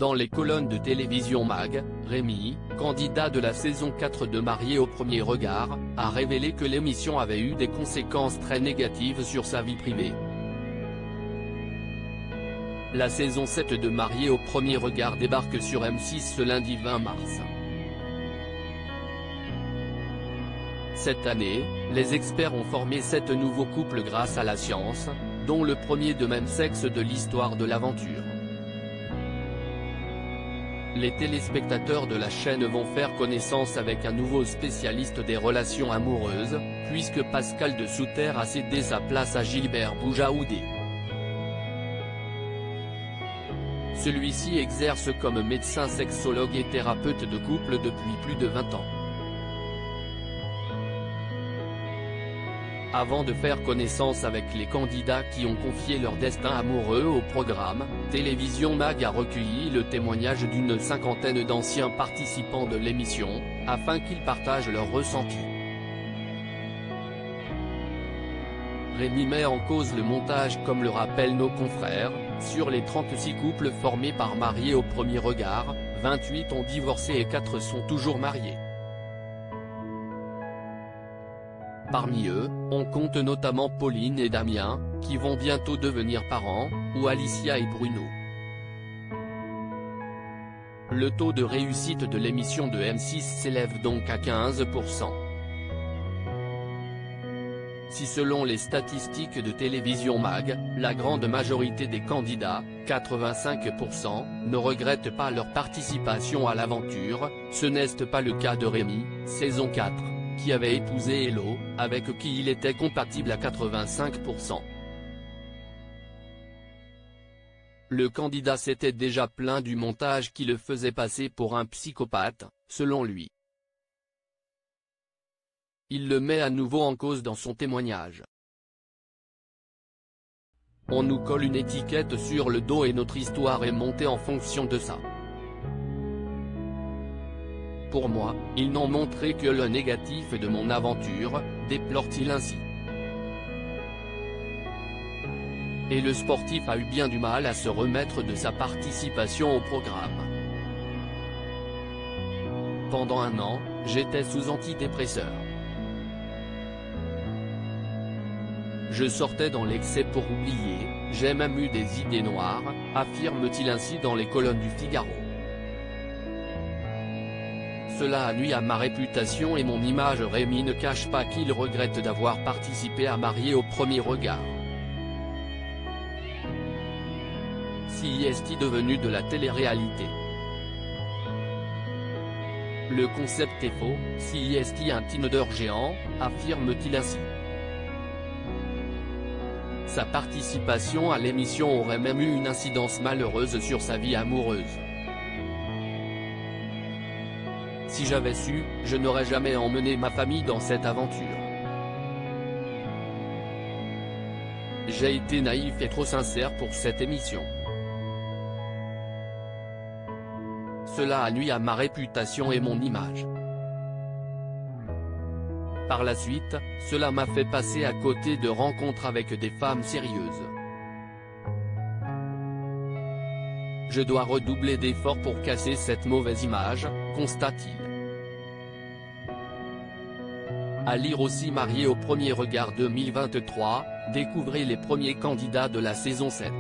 Dans les colonnes de Télévision Mag, Rémi, candidat de la saison 4 de Marié au premier regard, a révélé que l'émission avait eu des conséquences très négatives sur sa vie privée. La saison 7 de Marié au premier regard débarque sur M6 ce lundi 20 mars. Cette année, les experts ont formé 7 nouveaux couples grâce à la science, dont le premier de même sexe de l'histoire de l'aventure. Les téléspectateurs de la chaîne vont faire connaissance avec un nouveau spécialiste des relations amoureuses, puisque Pascal de Souter a cédé sa place à Gilbert Boujaoudé. Celui-ci exerce comme médecin sexologue et thérapeute de couple depuis plus de 20 ans. Avant de faire connaissance avec les candidats qui ont confié leur destin amoureux au programme, Télévision Mag a recueilli le témoignage d'une cinquantaine d'anciens participants de l'émission, afin qu'ils partagent leurs ressentis. Rémi met en cause le montage comme le rappellent nos confrères, sur les 36 couples formés par Marié au premier regard, 28 ont divorcé et 4 sont toujours mariés. Parmi eux, on compte notamment Pauline et Damien, qui vont bientôt devenir parents, ou Alicia et Bruno. Le taux de réussite de l'émission de M6 s'élève donc à 15%. Si selon les statistiques de Télévision Mag, la grande majorité des candidats, 85%, ne regrettent pas leur participation à l'aventure, ce n'est pas le cas de Rémi, saison 4. Qui avait épousé Hello, avec qui il était compatible à 85%. Le candidat s'était déjà plaint du montage qui le faisait passer pour un psychopathe, selon lui. Il le met à nouveau en cause dans son témoignage. On nous colle une étiquette sur le dos et notre histoire est montée en fonction de ça. Pour moi, ils n'ont montré que le négatif de mon aventure, déplore-t-il ainsi. Et le sportif a eu bien du mal à se remettre de sa participation au programme. Pendant un an, j'étais sous antidépresseur. Je sortais dans l'excès pour oublier, j'ai même eu des idées noires, affirme-t-il ainsi dans les colonnes du Figaro. Cela a nui à ma réputation et mon image. Rémi ne cache pas qu'il regrette d'avoir participé à Marié au premier regard. Si est-il devenu de la télé-réalité? Le concept est faux, si est-il un Tinder géant, affirme-t-il ainsi. Sa participation à l'émission aurait même eu une incidence malheureuse sur sa vie amoureuse. Si j'avais su, je n'aurais jamais emmené ma famille dans cette aventure. J'ai été naïf et trop sincère pour cette émission. Cela a nui à ma réputation et mon image. Par la suite, cela m'a fait passer à côté de rencontres avec des femmes sérieuses. Je dois redoubler d'efforts pour casser cette mauvaise image, constate-t-il. À lire aussi Marié au premier regard 2023, découvrez les premiers candidats de la saison 7.